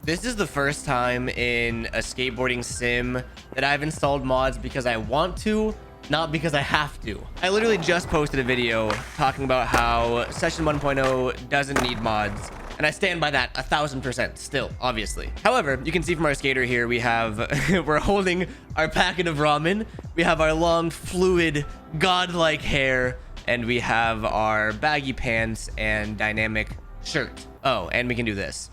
This is the first time in a skateboarding sim that I've installed mods because I want to, not because I have to. I literally just posted a video talking about how Session 1.0 doesn't need mods, and I stand by that 1000% still, obviously. However, you can see from our skater here, we have, we're holding our packet of ramen, we have our long, fluid, godlike hair, and we have our baggy pants and dynamic shirt. Oh, and we can do this.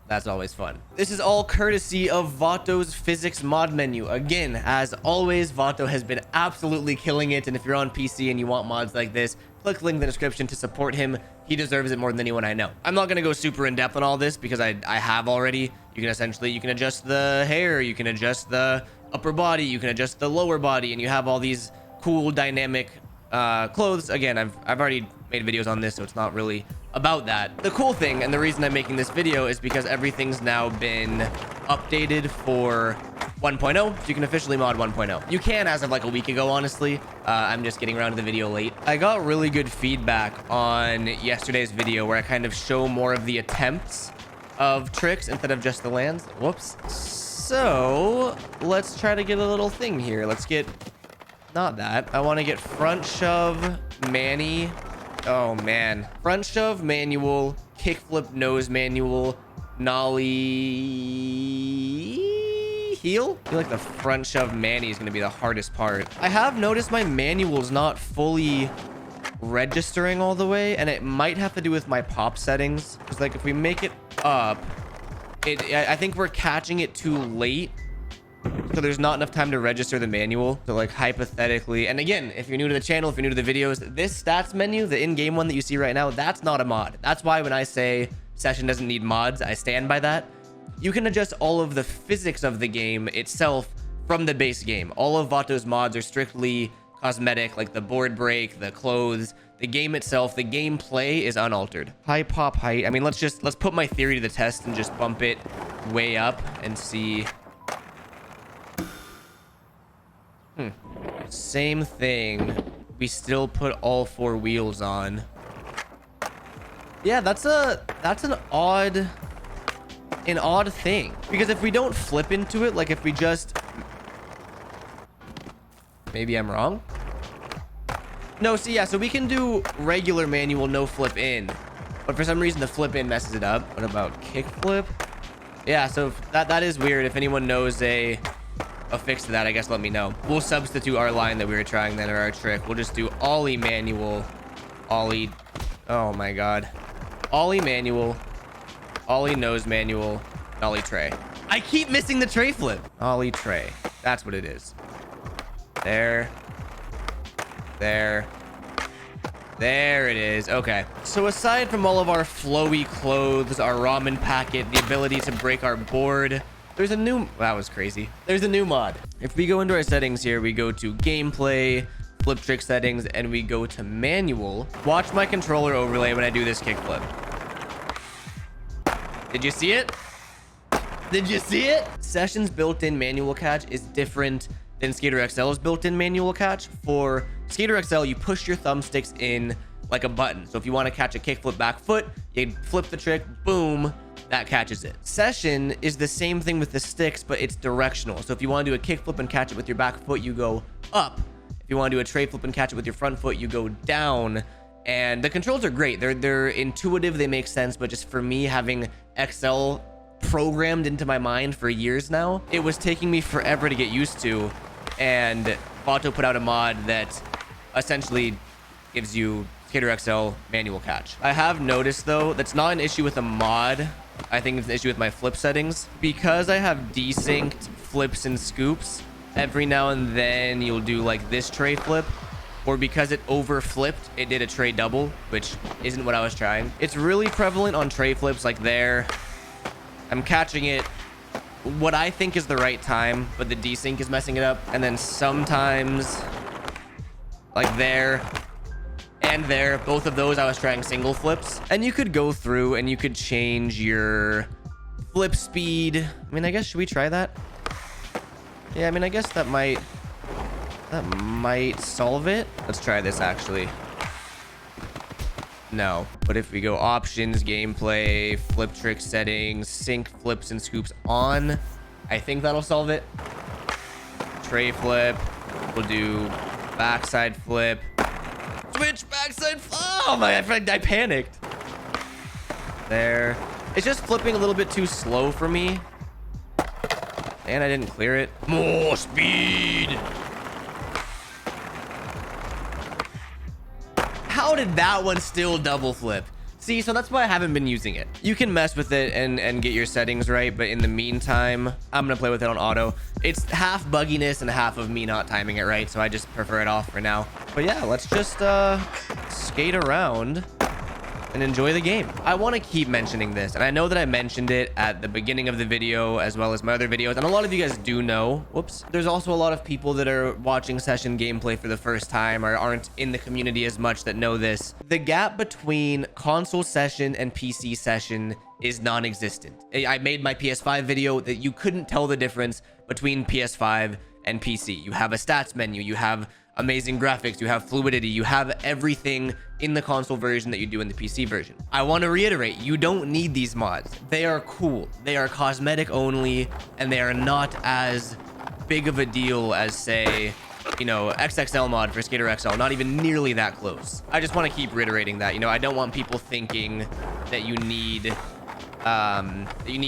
That's always fun. This is all courtesy of Vato's physics mod menu. Again, as always, Vato has been absolutely killing it. And if you're on PC and you want mods like this, click the link in the description to support him. He deserves it more than anyone I know. I'm not going to go super in depth on all this because I have already. You can adjust the hair, you can adjust the upper body, you can adjust the lower body, and you have all these cool dynamic clothes. Again, I've already made videos on this, so it's not really about that. The cool thing, and the reason I'm making this video, is because everything's now been updated for 1.0, so you can officially mod 1.0. You can as of like a week ago, honestly. I'm just getting around to the video late. I got really good feedback on yesterday's video where I kind of show more of the attempts of tricks instead of just the lands. Whoops. So let's try to get a little thing here. Let's get, not that. I want to get front shove, Manny. Oh man, front shove manual, kickflip nose manual, nollie heel. I feel like the front shove Manny is going to be the hardest part. I have noticed my manual's not fully registering all the way, and it might have to do with my pop settings. Because like if we make it up, I think we're catching it too late. So there's not enough time to register the manual. So like hypothetically, and again, if you're new to the channel, if you're new to the videos, this stats menu, the in-game one that you see right now, that's not a mod. That's why when I say Session doesn't need mods, I stand by that. You can adjust all of the physics of the game itself from the base game. All of Vato's mods are strictly cosmetic, like the board break, the clothes, the game itself, the gameplay is unaltered. High pop height. I mean, let's put my theory to the test and just bump it way up and see. Same thing. We still put all four wheels on. Yeah, that's an odd thing. Because if we don't flip into it, like if we just... Maybe I'm wrong? No, see, yeah, so we can do regular manual, no flip in. But for some reason, the flip in messes it up. What about kick flip? Yeah, so that is weird. If anyone knows a fix to that, I guess let me know. We'll substitute our line that we were trying then, or our trick. We'll just do ollie manual, ollie. Oh my god. Ollie manual, ollie nose manual, ollie tray. I keep missing the tray flip. Ollie tray. That's what it is. There it is. Okay, so aside from all of our flowy clothes, our ramen packet, the ability to break our board, there's a new... That was crazy. There's a new mod. If we go into our settings here, we go to gameplay, flip trick settings, and we go to manual. Watch my controller overlay when I do this kickflip. Did you see it? Did you see it? Session's built-in manual catch is different than Skater XL's built-in manual catch. For Skater XL, you push your thumbsticks in like a button. So if you want to catch a kickflip back foot, you flip the trick, boom, that catches it. Session is the same thing with the sticks, but it's directional. So if you want to do a kickflip and catch it with your back foot, you go up. If you want to do a tray flip and catch it with your front foot, you go down. And the controls are great. They're intuitive, they make sense, but just for me, having XL programmed into my mind for years now, it was taking me forever to get used to. And Vato put out a mod that essentially gives you Skater XL manual catch. I have noticed though, that's not an issue with a mod. I think it's an issue with my flip settings. Because I have desynced flips and scoops, every now and then you'll do like this tray flip, or because it over flipped, it did a tray double, which isn't what I was trying. It's really prevalent on tray flips like there. I'm catching it what I think is the right time, but the desync is messing it up. And then sometimes like there and there, both of those I was trying single flips. And you could go through and you could change your flip speed. I mean, I guess, should we try that? Yeah, I mean, I guess that might solve it. Let's try this actually. No. But if we go options, gameplay, flip trick settings, sync flips and scoops on, I think that'll solve it. Tray flip. We'll do backside flip. Switch backside flip. Oh my, I panicked. There. It's just flipping a little bit too slow for me. And I didn't clear it. More speed. How did that one still double flip? See, so that's why I haven't been using it. You can mess with it and get your settings right, but in the meantime, I'm gonna play with it on auto. It's half bugginess and half of me not timing it right, so I just prefer it off for now. But yeah, let's just skate around and enjoy the game. I want to keep mentioning this, and I know that I mentioned it at the beginning of the video as well as my other videos, and a lot of you guys do know. Whoops. There's also a lot of people that are watching session gameplay for the first time or aren't in the community as much that know this. The gap between console session and PC session is non-existent. I made my PS5 video that you couldn't tell the difference between PS5 and PC. You have a stats menu, you have amazing graphics, you have fluidity, you have everything in the console version that you do in the PC version. I want to reiterate, you don't need these mods. They are cool, they are cosmetic only, and they are not as big of a deal as, say, you know, XXL mod for Skater XL. Not even nearly that close. I just want to keep reiterating that. You know, I don't want people thinking that you need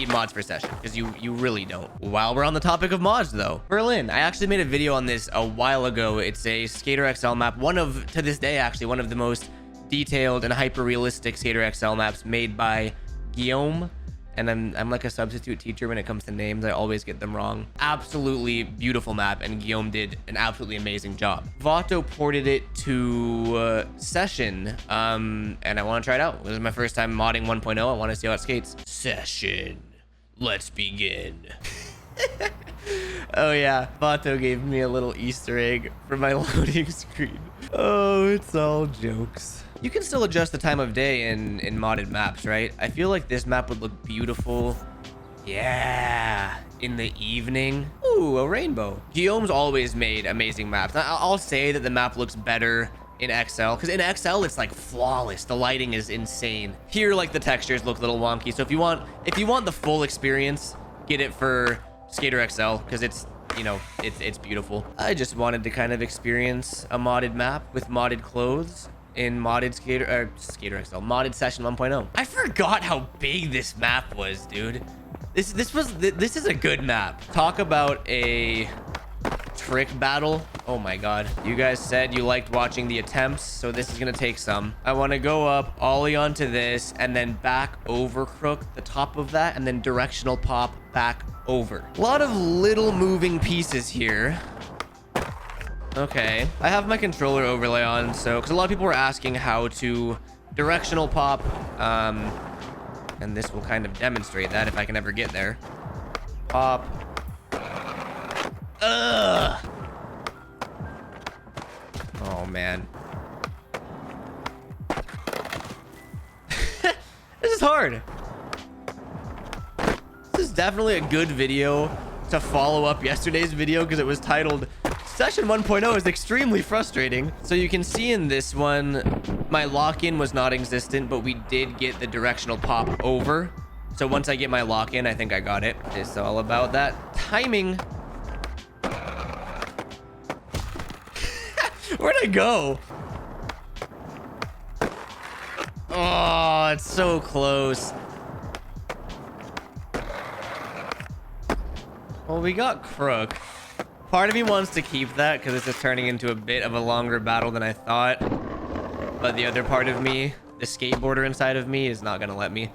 mods for session, because you really don't. While we're on the topic of mods though, Berlin, I actually made a video on this a while ago. It's a Skater XL map, to this day actually one of the most detailed and hyper realistic Skater XL maps made by Guillaume. And I'm like a substitute teacher when it comes to names. I always get them wrong. Absolutely beautiful map, and Guillaume did an absolutely amazing job. Vato ported it to Session, and I want to try it out. This is my first time modding 1.0. I want to see how it skates. Session, let's begin. Oh yeah, Vato gave me a little Easter egg for my loading screen. Oh, it's all jokes. You can still adjust the time of day in modded maps, right? I feel like this map would look beautiful. Yeah, in the evening. Ooh, a rainbow. Guillaume's always made amazing maps. I'll say that the map looks better in XL, because in XL it's like flawless. The lighting is insane. Here, like, the textures look a little wonky. So if you want the full experience, get it for Skater XL, because it's, you know, it's beautiful. I just wanted to kind of experience a modded map with modded clothes in modded Skater XL, modded Session 1.0. I forgot how big this map was, dude. This is a good map. Talk about a trick battle. Oh my god. You guys said you liked watching the attempts, so this is gonna take some. I want to go up, ollie onto this, and then back over crook the top of that, and then directional pop back over. A lot of little moving pieces here. Okay, I have my controller overlay on, so because a lot of people were asking how to directional pop, and this will kind of demonstrate that if I can ever get there. Pop. Ugh. Oh man. This is hard. This is definitely a good video to follow up yesterday's video, because it was titled Session 1.0 is extremely frustrating. So you can see in this one, my lock-in was not existent, but we did get the directional pop over. So once I get my lock-in, I think I got it. It's all about that timing. Where'd I go? Oh, it's so close. Well, we got crook. Part of me wants to keep that because this is turning into a bit of a longer battle than I thought. But the other part of me, the skateboarder inside of me, is not going to let me.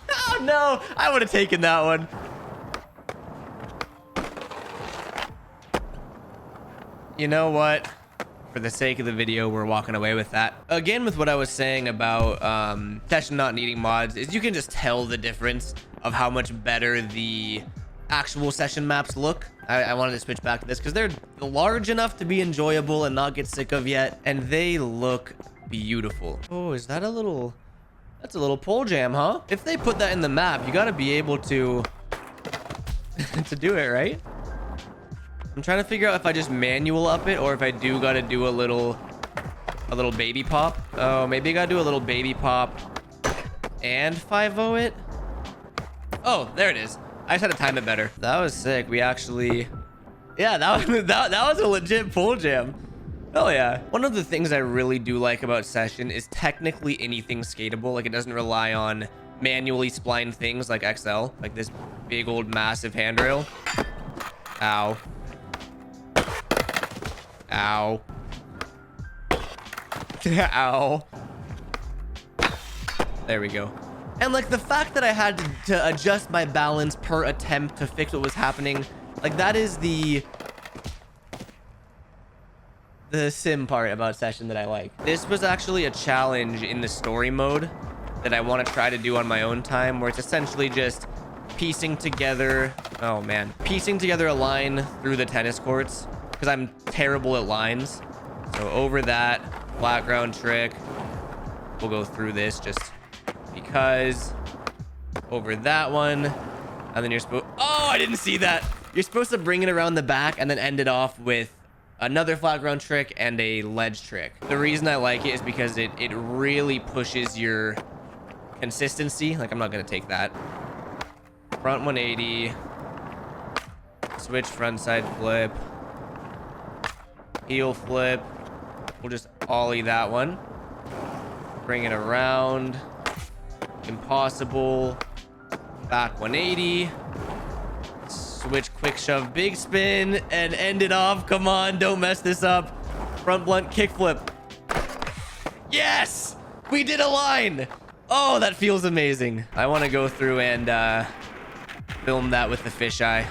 Oh no, I would have taken that one. You know what? For the sake of the video, we're walking away with that. Again, with what I was saying about Session not needing mods, is you can just tell the difference of how much better the actual Session maps look. I wanted to switch back to this because they're large enough to be enjoyable and not get sick of yet, and they look beautiful. Oh, is that a little... That's a little pole jam, huh? If they put that in the map, you gotta be able to to do it, right? I'm trying to figure out if I just manual up it or if I do got to do a little baby pop. Oh, maybe I got to do a little baby pop and 5-0 it. Oh, there it is. I just had to time it better. That was sick. We actually, yeah, that was a legit pull jam. Oh yeah. One of the things I really do like about Session is technically anything skatable. Like, it doesn't rely on manually spline things like XL, like this big old massive handrail. Ow. Ow. Ow. There we go. And like the fact that I had to adjust my balance per attempt to fix what was happening, like that is the sim part about Session that I like. This was actually a challenge in the story mode that I want to try to do on my own time, where it's essentially just piecing together, oh man, piecing together a line through the tennis courts, because I'm terrible at lines. So over that flat ground trick, we'll go through this just because. Over that one, and then you're supposed, oh, I didn't see that. You're supposed to bring it around the back and then end it off with another flat ground trick and a ledge trick. The reason I like it is because it really pushes your consistency. Like, I'm not gonna take that. Front 180, switch front side flip, heel flip. We'll just ollie that one, bring it around, impossible, back 180, switch quick shove big spin, and end it off. Come on, don't mess this up. Front blunt kick flip. Yes, we did a line. Oh, that feels amazing. I want to go through and film that with the fisheye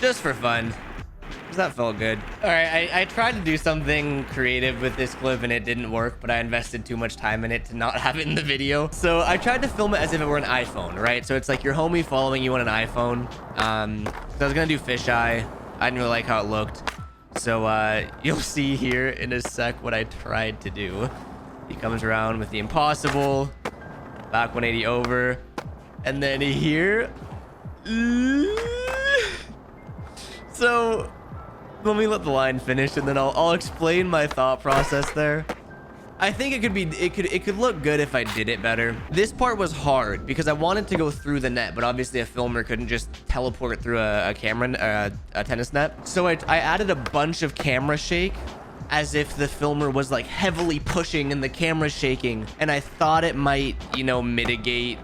just for fun, because that felt good. All right, I tried to do something creative with this clip and it didn't work, but I invested too much time in it to not have it in the video. So I tried to film it as if it were an iPhone, right? So it's like your homie following you on an iPhone. So I was gonna do fisheye. I didn't really like how it looked. So you'll see here in a sec what I tried to do. He comes around with the impossible, back 180 over, and then here. So let me let the line finish, and then I'll explain my thought process there. I think it could look good if I did it better. This part was hard because I wanted to go through the net, but obviously a filmer couldn't just teleport through a camera, a tennis net. So I added a bunch of camera shake as if the filmer was like heavily pushing and the camera's shaking, and I thought it might, you know, mitigate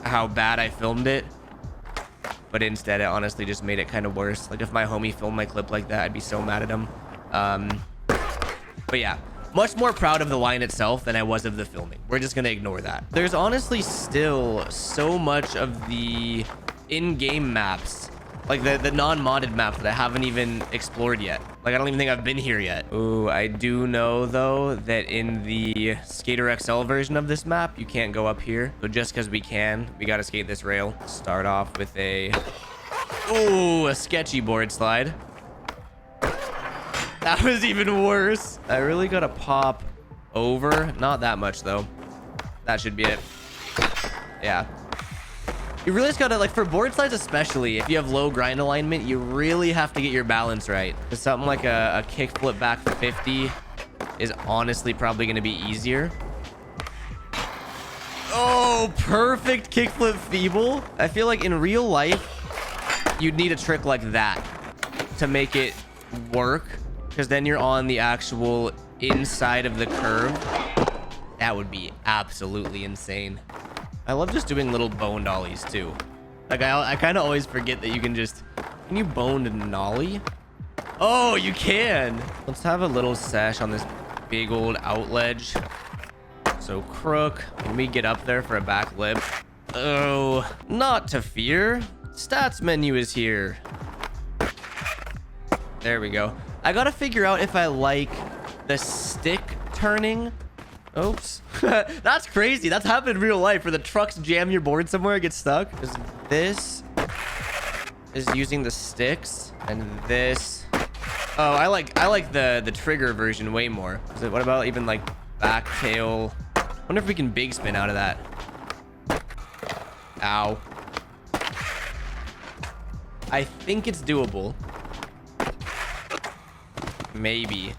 how bad I filmed it. But instead, it honestly just made it kind of worse. Like, if my homie filmed my clip like that, I'd be so mad at him. But yeah, much more proud of the line itself than I was of the filming. We're just gonna ignore that. There's honestly still so much of the in-game maps, like the non-modded maps, that I haven't even explored yet. Like, I don't even think I've been here yet. Ooh, I do know though that in the Skater XL version of this map, you can't go up here. So just because we can, we gotta skate this rail. Start off with a sketchy board slide. That was even worse. I really gotta pop over. Not that much though. That should be it. Yeah. You really just gotta, like, for board slides especially, if you have low grind alignment, you really have to get your balance right. Because something like a kick flip back 50 is honestly probably gonna be easier. Oh, perfect kick flip feeble. I feel like in real life, you'd need a trick like that to make it work, because then you're on the actual inside of the curve. That would be absolutely insane. I love just doing little bone dollies too. Like, I kind of always forget that you can just, can you bone and nollie? Oh, you can. Let's have a little sesh on this big old out ledge. So crook, can we get up there for a back lip? Oh, not to fear. Stats menu is here. There we go. I gotta figure out if I like the stick turning. Oops. That's crazy. That's happened in real life, where the trucks jam your board somewhere, it gets stuck. This is using the sticks, and this. Oh, I like the trigger version way more. What about even like back tail? Wonder if we can big spin out of that. Ow. I think it's doable. Maybe.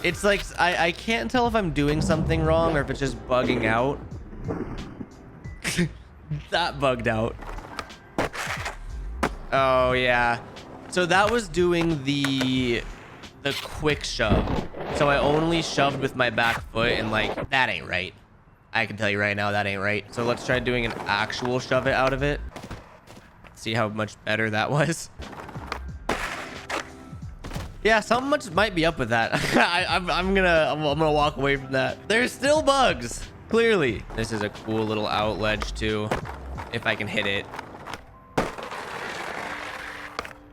It's like I can't tell if I'm doing something wrong or if it's just bugging out. That bugged out. Oh yeah. So that was doing the quick shove. So I only shoved with my back foot, and like that ain't right. I can tell you right now that ain't right. So let's try doing an actual shove it out of it. See how much better that was. Yeah, something much might be up with that. I'm gonna walk away from that. There's still bugs, clearly. This is a cool little out ledge too, if I can hit it.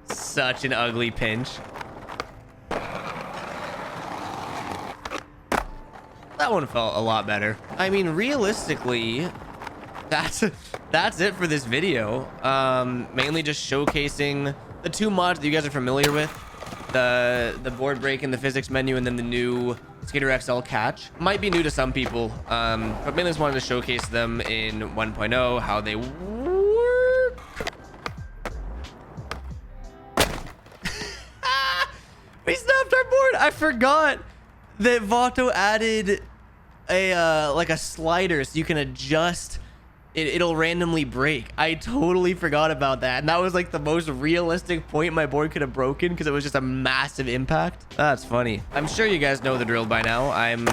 Such an ugly pinch. That one felt a lot better. I mean, realistically, that's it for this video. Mainly just showcasing the two mods that you guys are familiar with. The board break in the physics menu, and then the new Skater XL catch. Might be new to some people, but mainly just wanted to showcase them in 1.0, how they work. We snapped our board. I forgot that Vato added a like a slider so you can adjust it. It'll randomly break. I totally forgot about that, and that was like the most realistic point my board could have broken because it was just a massive impact. That's funny. I'm sure you guys know the drill by now. I'm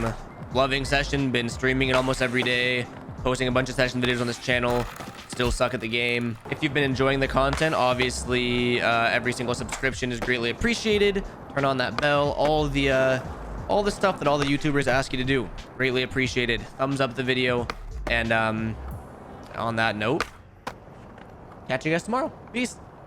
loving session, been streaming it almost every day, posting a bunch of session videos on this channel. Still suck at the game. If you've been enjoying the content, obviously every single subscription is greatly appreciated. Turn on that bell, all the stuff that all the YouTubers ask you to do, greatly appreciated. Thumbs up the video, and on that note, catch you guys tomorrow. Peace.